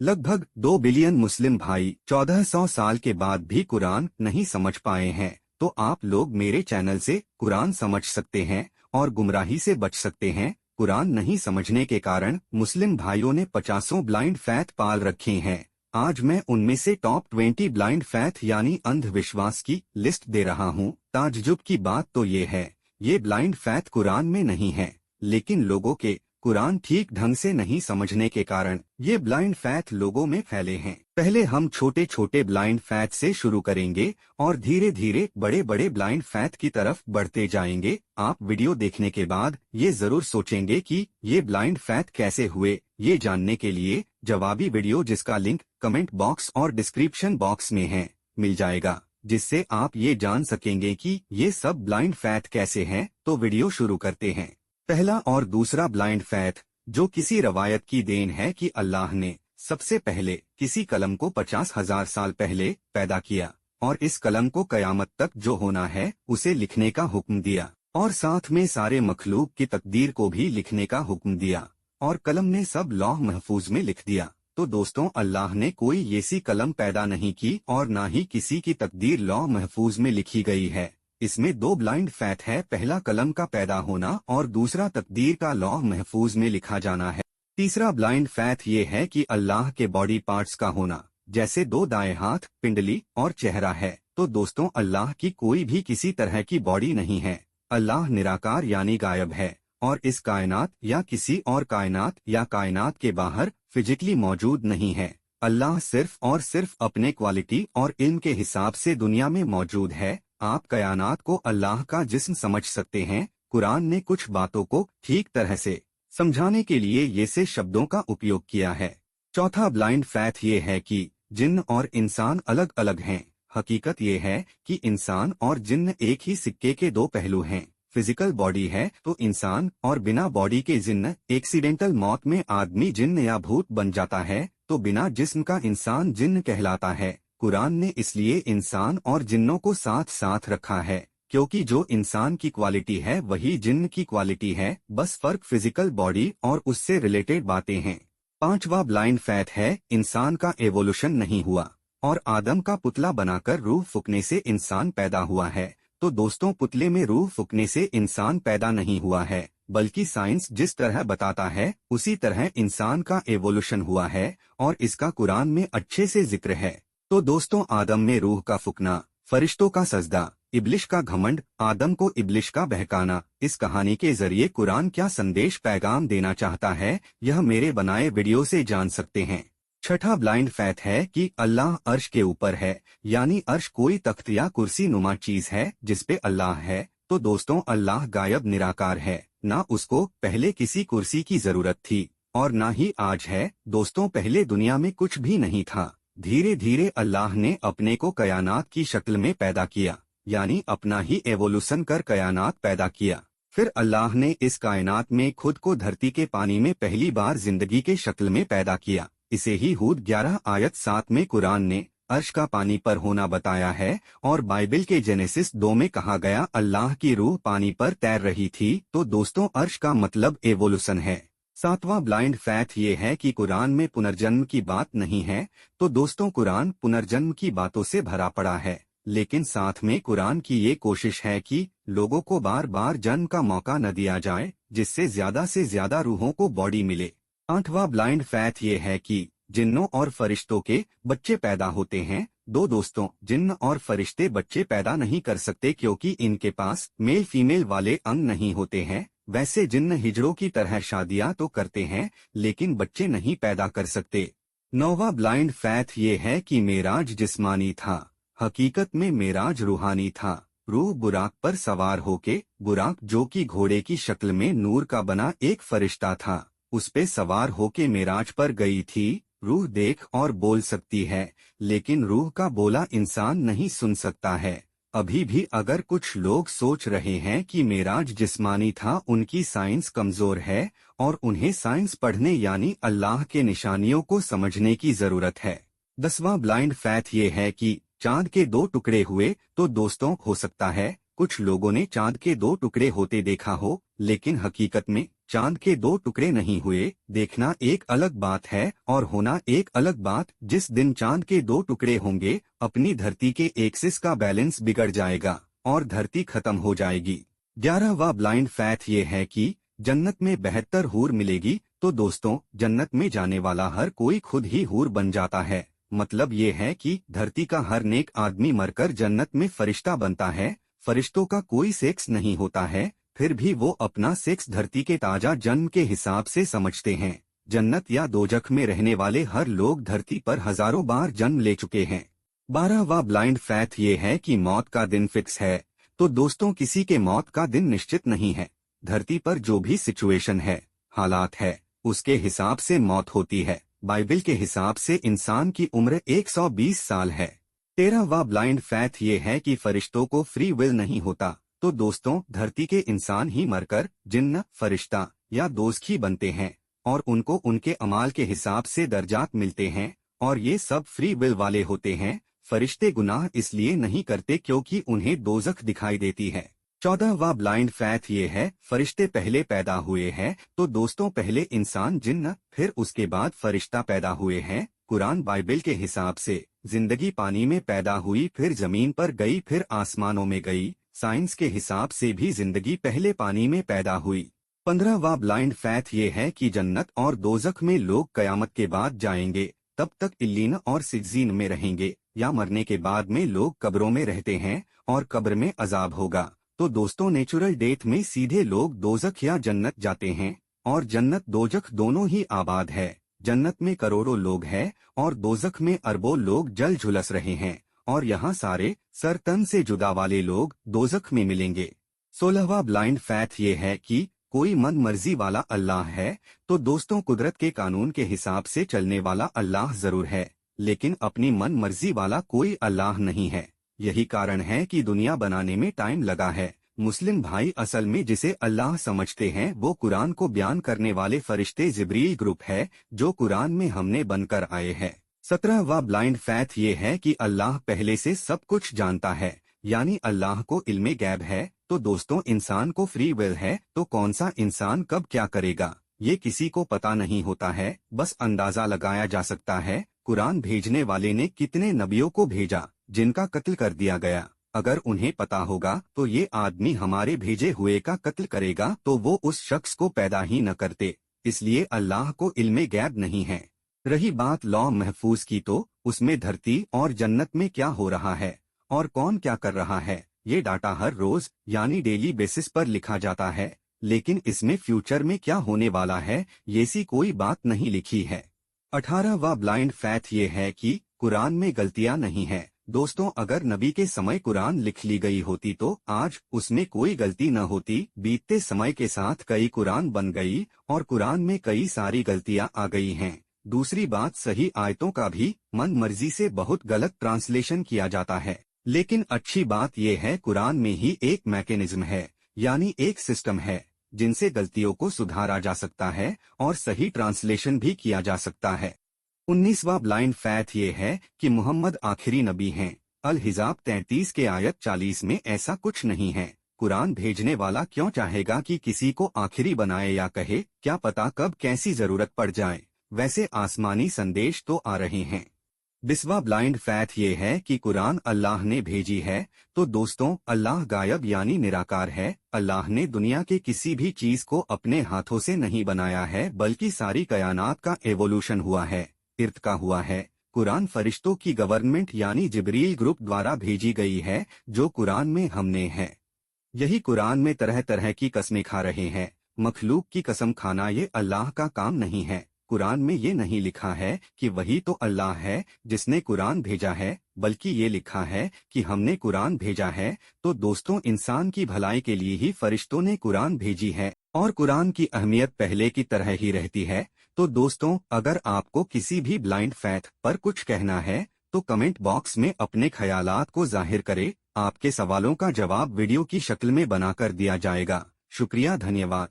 लगभग 2 बिलियन मुस्लिम भाई 1400 साल के बाद भी कुरान नहीं समझ पाए हैं, तो आप लोग मेरे चैनल से कुरान समझ सकते हैं और गुमराही से बच सकते हैं। कुरान नहीं समझने के कारण मुस्लिम भाइयों ने 50 ब्लाइंड फैथ पाल रखे हैं। आज मैं उनमें से टॉप 20 ब्लाइंड फैथ यानी अंधविश्वास की लिस्ट दे रहा हूँ। ताज्जुब की बात तो ये है, ये ब्लाइंड फैथ कुरान में नहीं है, लेकिन लोगों के कुरान ठीक ढंग से नहीं समझने के कारण ये ब्लाइंड फैथ लोगों में फैले हैं। पहले हम छोटे छोटे ब्लाइंड फैथ से शुरू करेंगे और धीरे धीरे बड़े बड़े ब्लाइंड फैथ की तरफ बढ़ते जाएंगे। आप वीडियो देखने के बाद ये जरूर सोचेंगे कि ये ब्लाइंड फैथ कैसे हुए। ये जानने के लिए जवाबी वीडियो, जिसका लिंक कमेंट बॉक्स और डिस्क्रिप्शन बॉक्स में है, मिल जाएगा, जिससे आप ये जान सकेंगे कि ये सब ब्लाइंड फैथ कैसे हैं। तो वीडियो शुरू करते हैं। पहला और दूसरा ब्लाइंड फैथ, जो किसी रवायत की देन है कि अल्लाह ने सबसे पहले किसी कलम को 50,000 साल पहले पैदा किया और इस कलम को कयामत तक जो होना है उसे लिखने का हुक्म दिया और साथ में सारे मखलूक की तकदीर को भी लिखने का हुक्म दिया और कलम ने सब लौह महफूज में लिख दिया। तो दोस्तों, अल्लाह ने कोई ऐसी कलम पैदा नहीं की और ना ही किसी की तकदीर लौह महफूज में लिखी गई है। इसमें दो ब्लाइंड फैथ है, पहला कलम का पैदा होना और दूसरा तकदीर का लौह महफूज में लिखा जाना है। तीसरा ब्लाइंड फैथ ये है कि अल्लाह के बॉडी पार्ट्स का होना, जैसे 2 दाएं हाथ, पिंडली और चेहरा है। तो दोस्तों, अल्लाह की कोई भी किसी तरह की बॉडी नहीं है। अल्लाह निराकार यानी गायब है और इस कायनात या किसी और कायनात या कायनात के बाहर फिजिकली मौजूद नहीं है। अल्लाह सिर्फ और सिर्फ अपने क्वालिटी और इल्म के हिसाब से दुनिया में मौजूद है। आप कायनात को अल्लाह का जिस्म समझ सकते हैं। कुरान ने कुछ बातों को ठीक तरह से समझाने के लिए ये से शब्दों का उपयोग किया है। चौथा ब्लाइंड फैथ ये है कि जिन्न और इंसान अलग अलग हैं। हकीकत ये है कि इंसान और जिन्न एक ही सिक्के के 2 पहलू हैं। फिजिकल बॉडी है तो इंसान और बिना बॉडी के जिन्न। एक्सीडेंटल मौत में आदमी जिन्न या भूत बन जाता है, तो बिना जिस्म का इंसान जिन्न कहलाता है। कुरान ने इसलिए इंसान और जिन्नों को साथ साथ रखा है, क्योंकि जो इंसान की क्वालिटी है वही जिन्न की क्वालिटी है, बस फर्क फिजिकल बॉडी और उससे रिलेटेड बातें हैं। पांचवा ब्लाइंड फैथ है, इंसान का एवोल्यूशन नहीं हुआ और आदम का पुतला बनाकर रूह फूकने से इंसान पैदा हुआ है। तो दोस्तों, पुतले में रूह फूकने से इंसान पैदा नहीं हुआ है, बल्कि साइंस जिस तरह बताता है उसी तरह इंसान का एवोल्यूशन हुआ है और इसका कुरान में अच्छे से जिक्र है। तो दोस्तों, आदम में रूह का फूकना, फरिश्तों का सजदा, इब्लिश का घमंड, आदम को इब्लिश का बहकाना, इस कहानी के जरिए कुरान क्या संदेश पैगाम देना चाहता है, यह मेरे बनाए वीडियो से जान सकते हैं। छठा ब्लाइंड फैथ है कि अल्लाह अर्श के ऊपर है, यानी अर्श कोई तख्त या कुर्सी नुमा चीज है जिसपे अल्लाह है। तो दोस्तों, अल्लाह गायब निराकार है, ना उसको पहले किसी कुर्सी की जरूरत थी और ना ही आज है। दोस्तों, पहले दुनिया में कुछ भी नहीं था। धीरे धीरे अल्लाह ने अपने को कायनात की शक्ल में पैदा किया, यानी अपना ही एवोल्यूशन कर कायनात पैदा किया। फिर अल्लाह ने इस कायनात में खुद को धरती के पानी में पहली बार जिंदगी के शक्ल में पैदा किया। इसे ही हूद 11 आयत 7 में कुरान ने अर्श का पानी पर होना बताया है और बाइबल के जेनेसिस 2 में कहा गया अल्लाह की रूह पानी पर तैर रही थी। तो दोस्तों, अर्श का मतलब एवोल्यूशन है। सातवां ब्लाइंड फैथ ये है कि कुरान में पुनर्जन्म की बात नहीं है। तो दोस्तों, कुरान पुनर्जन्म की बातों से भरा पड़ा है, लेकिन साथ में कुरान की ये कोशिश है कि लोगों को बार बार जन्म का मौका न दिया जाए, जिससे ज्यादा से ज्यादा रूहों को बॉडी मिले। आठवां ब्लाइंड फैथ ये है कि जिन्नों और फरिश्तों के बच्चे पैदा होते हैं। दो दोस्तों, जिन्न और फरिश्ते बच्चे पैदा नहीं कर सकते क्योंकि इनके पास मेल फीमेल वाले अंग नहीं होते हैं। वैसे जिन्न हिजड़ों की तरह शादियां तो करते हैं, लेकिन बच्चे नहीं पैदा कर सकते। नौवां ब्लाइंड फैथ ये है कि मेराज जिस्मानी था, हकीकत में मेराज रूहानी था। रूह बुराक पर सवार होके, बुराक जो कि घोड़े की शक्ल में नूर का बना एक फरिश्ता था, उस पे सवार होके मेराज पर गई थी। रूह देख और बोल सकती है, लेकिन रूह का बोला इंसान नहीं सुन सकता है। अभी भी अगर कुछ लोग सोच रहे हैं कि मेराज जिस्मानी था, उनकी साइंस कमजोर है और उन्हें साइंस पढ़ने यानी अल्लाह के निशानियों को समझने की जरूरत है। 10वां ब्लाइंड फैथ ये है कि चांद के 2 टुकड़े हुए। तो दोस्तों, हो सकता है कुछ लोगों ने चांद के 2 टुकड़े होते देखा हो, लेकिन हकीकत में चांद के दो टुकड़े नहीं हुए, देखना एक अलग बात है और होना एक अलग बात। जिस दिन चांद के दो टुकड़े होंगे, अपनी धरती के एक्सिस का बैलेंस बिगड़ जाएगा और धरती खत्म हो जाएगी। 11वां ब्लाइंड फैक्ट ये है कि जन्नत में 72 हूर मिलेगी। तो दोस्तों, जन्नत में जाने वाला हर कोई खुद ही हूर बन जाता है। मतलब ये है कि धरती का हर नेक आदमी मरकर जन्नत में फरिश्ता बनता है। फरिश्तों का कोई सेक्स नहीं होता है, फिर भी वो अपना सेक्स धरती के ताजा जन्म के हिसाब से समझते हैं। जन्नत या दोजख में रहने वाले हर लोग धरती पर हजारों बार जन्म ले चुके हैं। 12वां ब्लाइंड फैक्ट ये है कि मौत का दिन फिक्स है। तो दोस्तों, किसी के मौत का दिन निश्चित नहीं है। धरती पर जो भी सिचुएशन है, हालात है, उसके हिसाब से मौत होती है। बाइबल के हिसाब से इंसान की उम्र 120 साल है। 13वां ब्लाइंड फैक्ट ये है कि फरिश्तों को फ्री विल नहीं होता। तो दोस्तों, धरती के इंसान ही मरकर जिन्न, फरिश्ता या दोज़खी बनते हैं और उनको उनके अमाल के हिसाब से दर्जात मिलते हैं और ये सब फ्री विल वाले होते हैं। फरिश्ते गुनाह इसलिए नहीं करते क्योंकि उन्हें दोज़ख दिखाई देती है। 14वां ब्लाइंड फैक्ट ये है, फरिश्ते पहले पैदा हुए हैं। तो दोस्तों, पहले इंसान जिन्न, फिर उसके बाद फरिश्ता पैदा हुए हैं। कुरान बाइबल के हिसाब से जिंदगी पानी में पैदा हुई, फिर जमीन पर गई, फिर आसमानों में गई। साइंस के हिसाब से भी जिंदगी पहले पानी में पैदा हुई। 15वां ब्लाइंड फैक्ट ये है कि जन्नत और दोज़ख में लोग कयामत के बाद जाएंगे, तब तक इल्लीन और सिज्जीन में रहेंगे। या मरने के बाद में लोग कब्रों में रहते हैं और कब्र में अजाब होगा। तो दोस्तों, नेचुरल डेथ में सीधे लोग दोज़ख या जन्नत जाते हैं और जन्नत दोज़ख दोनों ही आबाद है। जन्नत में करोड़ों लोग हैं और दोज़ख में अरबों लोग जल झुलस रहे हैं और यहाँ सारे सर तन से जुदा वाले लोग दोज़ख में मिलेंगे। 16वां ब्लाइंड फैक्ट ये है कि कोई मन मर्जी वाला अल्लाह है। तो दोस्तों, कुदरत के कानून के हिसाब से चलने वाला अल्लाह जरूर है, लेकिन अपनी मन मर्जी वाला कोई अल्लाह नहीं है। यही कारण है कि दुनिया बनाने में टाइम लगा है। मुस्लिम भाई असल में जिसे अल्लाह समझते हैं वो कुरान को बयान करने वाले फरिश्ते जिब्रील ग्रुप है, जो कुरान में हमने बनकर आए हैं। 17वां ब्लाइंड फैक्ट ये है कि अल्लाह पहले से सब कुछ जानता है, यानी अल्लाह को इल्मे गैब है। तो दोस्तों, इंसान को फ्री विल है, तो कौन सा इंसान कब क्या करेगा ये किसी को पता नहीं होता है, बस अंदाजा लगाया जा सकता है। कुरान भेजने वाले ने कितने नबियों को भेजा जिनका कत्ल कर दिया गया। अगर उन्हें पता होगा तो ये आदमी हमारे भेजे हुए का कत्ल करेगा तो वो उस शख्स को पैदा ही न करते। इसलिए अल्लाह को इल्मे गैब नहीं है। रही बात लौह महफूज की, तो उसमें धरती और जन्नत में क्या हो रहा है और कौन क्या कर रहा है, ये डाटा हर रोज यानी डेली बेसिस पर लिखा जाता है। लेकिन इसमें फ्यूचर में क्या होने वाला है ये सी कोई बात नहीं लिखी है। 18वां ब्लाइंड फैक्ट ये है कि कुरान में गलतियां नहीं है। दोस्तों, अगर नबी के समय कुरान लिख ली गई होती तो आज उसमें कोई गलती न होती। बीतते समय के साथ कई कुरान बन गई और कुरान में कई सारी गलतियां आ गई हैं। दूसरी बात, सही आयतों का भी मन मर्जी से बहुत गलत ट्रांसलेशन किया जाता है। लेकिन अच्छी बात यह है, कुरान में ही एक मैकेनिज्म है, यानी एक सिस्टम है जिनसे गलतियों को सुधारा जा सकता है और सही ट्रांसलेशन भी किया जा सकता है। 19वां ब्लाइंड फैक्ट ये है कि मोहम्मद आखिरी नबी हैं। अल हिजाब 33 के आयत 40 में ऐसा कुछ नहीं है। कुरान भेजने वाला क्यों चाहेगा कि किसी को आखिरी बनाए या कहे, क्या पता कब कैसी जरूरत पड़ जाए। वैसे आसमानी संदेश तो आ रहे हैं। 20वां ब्लाइंड फैक्ट ये है कि कुरान अल्लाह ने भेजी है। तो दोस्तों, अल्लाह गायब यानी निराकार है। अल्लाह ने दुनिया के किसी भी चीज को अपने हाथों से नहीं बनाया है, बल्कि सारी कायनात का एवोल्यूशन हुआ है, इर्तिका हुआ है। कुरान फरिश्तों की गवर्नमेंट यानी जिब्रील ग्रुप द्वारा भेजी गई है, जो कुरान में हमने है। यही कुरान में तरह तरह की कस्में खा रहे हैं। मखलूक की कसम खाना ये अल्लाह का काम नहीं है। कुरान में ये नहीं लिखा है कि वही तो अल्लाह है जिसने कुरान भेजा है, बल्कि ये लिखा है कि हमने कुरान भेजा है। तो दोस्तों, इंसान की भलाई के लिए ही फरिश्तों ने कुरान भेजी है और कुरान की अहमियत पहले की तरह ही रहती है। तो दोस्तों, अगर आपको किसी भी ब्लाइंड फैक्ट पर कुछ कहना है तो कमेंट बॉक्स में अपने ख्यालात को जाहिर करें। आपके सवालों का जवाब वीडियो की शक्ल में बनाकर दिया जाएगा। शुक्रिया, धन्यवाद।